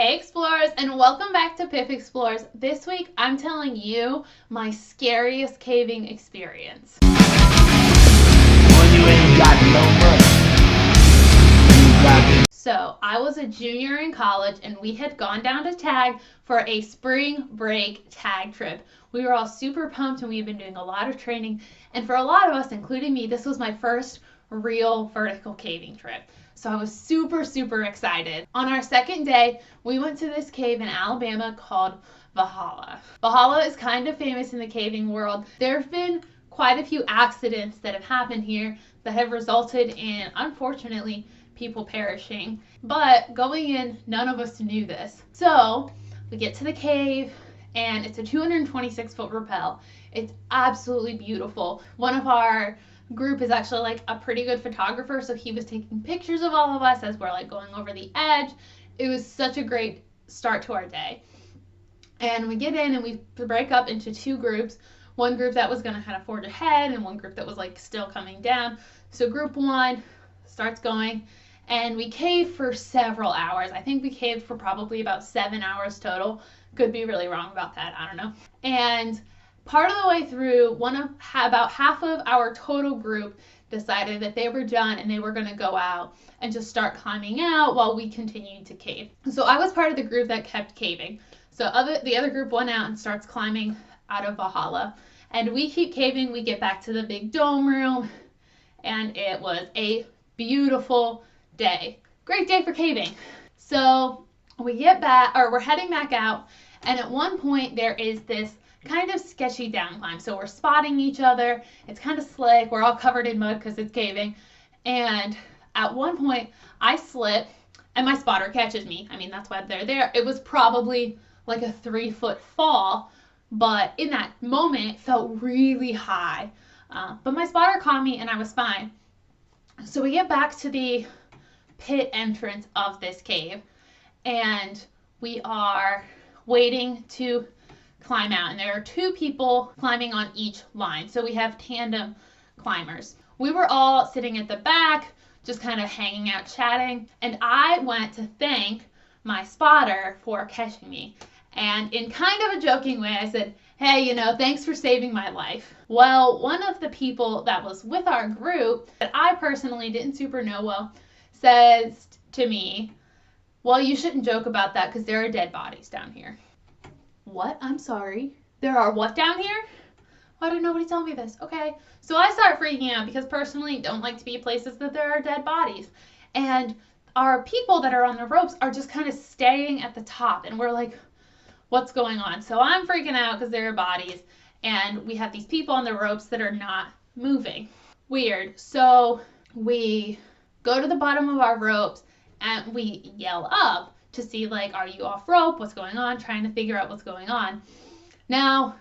Hey Explorers, and welcome back to Piff Explores. This week I'm telling you my scariest caving experience. When you ain't got no money, you got. So I was a junior in college and we had gone down to Tag for a spring break tag trip. We were all super pumped and we had been doing a lot of training, and for a lot of us, including me, this was my first real vertical caving trip. So I was super excited. On our second day, we went to this cave in Alabama called Valhalla. Valhalla is kind of famous in the caving world. There have been quite a few accidents that have happened here that have resulted in, unfortunately, people perishing. But going in, none of us knew this. So we get to the cave and it's a 226-foot rappel. It's absolutely beautiful. One of our group is actually like a pretty good photographer, so he was taking pictures of all of us as we're like going over the edge. It was such a great start to our day. And we get in and we break up into two groups. One group that was going to kind of forge ahead and one group that was like still coming down. So group one starts going and we caved for several hours. I think we caved for probably about 7 hours total. Could be really wrong about that, I don't know. And part of the way through, about half of our total group decided that they were done and they were going to go out and just start climbing out while we continued to cave. So I was part of the group that kept caving. So the other group went out and starts climbing out of Valhalla. And we keep caving. We get back to the big dome room and it was a beautiful day. Great day for caving. So we get back, or we're heading back out, and at one point there is this kind of sketchy down climb. So we're spotting each other. It's kind of slick. We're all covered in mud because it's caving. And at one point I slip and my spotter catches me. I mean, that's why they're there. It was probably like a 3-foot fall, but in that moment it felt really high. But my spotter caught me and I was fine. So we get back to the pit entrance of this cave and we are waiting to climb out, and there are two people climbing on each line, so we have tandem climbers. We were all sitting at the back just kind of hanging out chatting, and I went to thank my spotter for catching me, and in kind of a joking way I said, hey, thanks for saving my life. Well, one of the people that was with our group that I personally didn't super know well says to me, well, you shouldn't joke about that because there are dead bodies down here. What? I'm sorry. There are what down here? Why did nobody tell me this? Okay. So I start freaking out because personally don't like to be places that there are dead bodies. And our people that are on the ropes are just kind of staying at the top. And we're like, what's going on? So I'm freaking out because there are bodies. And we have these people on the ropes that are not moving. Weird. So we go to the bottom of our ropes and we yell up to see, like, are you off rope? What's going on? Trying to figure out what's going on. Now,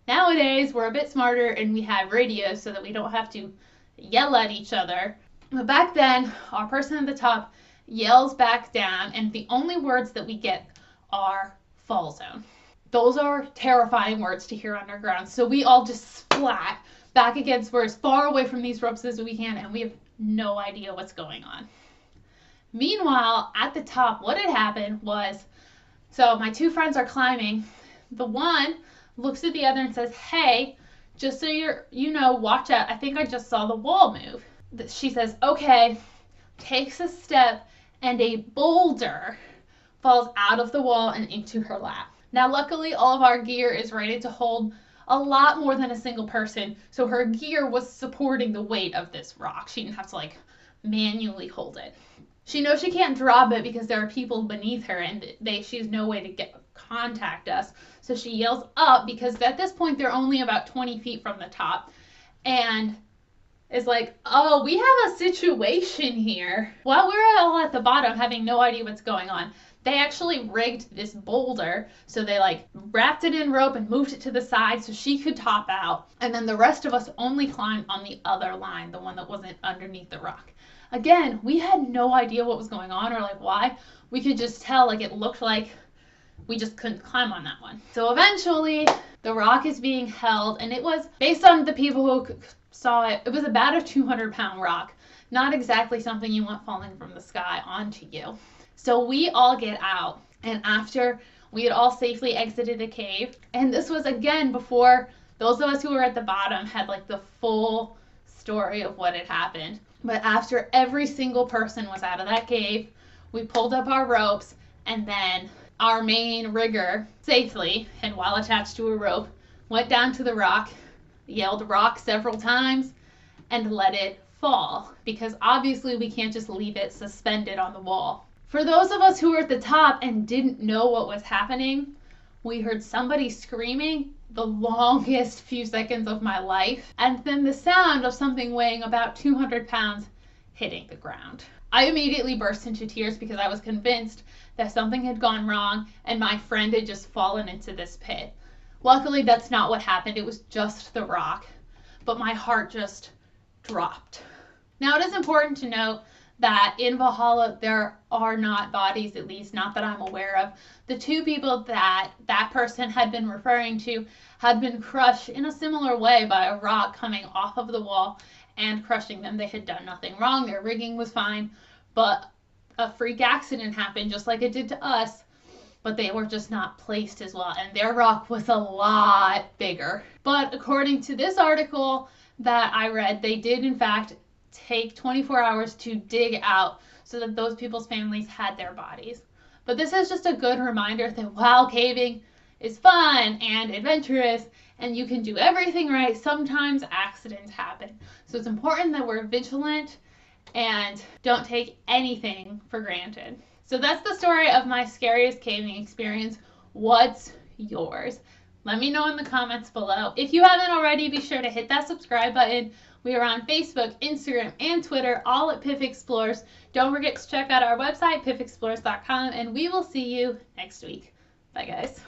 nowadays, we're a bit smarter and we have radios so that we don't have to yell at each other. But back then, our person at the top yells back down and the only words that we get are fall zone. Those are terrifying words to hear underground. So we all just splat back against, we're as far away from these ropes as we can, and we have no idea what's going on. Meanwhile, at the top, what had happened was, so my two friends are climbing. The one looks at the other and says, hey, just so watch out. I think I just saw the wall move. She says, okay, takes a step, and a boulder falls out of the wall and into her lap. Now, luckily, all of our gear is rated to hold a lot more than a single person, so her gear was supporting the weight of this rock. She didn't have to, manually hold it. She knows she can't drop it because there are people beneath her and she has no way to contact us. So she yells up because at this point they're only about 20 feet from the top and is like, oh, we have a situation here. While we're all at the bottom having no idea what's going on, they actually rigged this boulder. So they wrapped it in rope and moved it to the side so she could top out. And then the rest of us only climbed on the other line, the one that wasn't underneath the rock. Again, we had no idea what was going on or why. We could just tell it looked like we just couldn't climb on that one. So eventually the rock is being held, and it was, based on the people who saw it, it was about a 200-pound rock. Not exactly something you want falling from the sky onto you. So we all get out And after we had all safely exited the cave, and this was again before those of us who were at the bottom had like the full story of what had happened. But after every single person was out of that cave, we pulled up our ropes, and then our main rigger safely, and while attached to a rope, went down to the rock, yelled rock several times, and let it fall, because obviously we can't just leave it suspended on the wall. For those of us who were at the top and didn't know what was happening, we heard somebody screaming the longest few seconds of my life, and then the sound of something weighing about 200 pounds hitting the ground. I immediately burst into tears because I was convinced that something had gone wrong and my friend had just fallen into this pit. Luckily, that's not what happened. It was just the rock, but my heart just dropped. Now, it is important to note that in Valhalla, there are not bodies, at least not that I'm aware of. The two people that person had been referring to had been crushed in a similar way by a rock coming off of the wall and crushing them. They had done nothing wrong. Their rigging was fine, but a freak accident happened just like it did to us, but they were just not placed as well, and their rock was a lot bigger. But according to this article that I read, they did in fact take 24 hours to dig out so that those people's families had their bodies. But this is just a good reminder that while caving is fun and adventurous and you can do everything right, sometimes accidents happen. So it's important that we're vigilant and don't take anything for granted. So that's the story of my scariest caving experience. What's yours? Let me know in the comments below. If you haven't already, be sure to hit that subscribe button. We are on Facebook, Instagram, and Twitter, all at Piff Explores. Don't forget to check out our website, piffexplores.com, and we will see you next week. Bye, guys.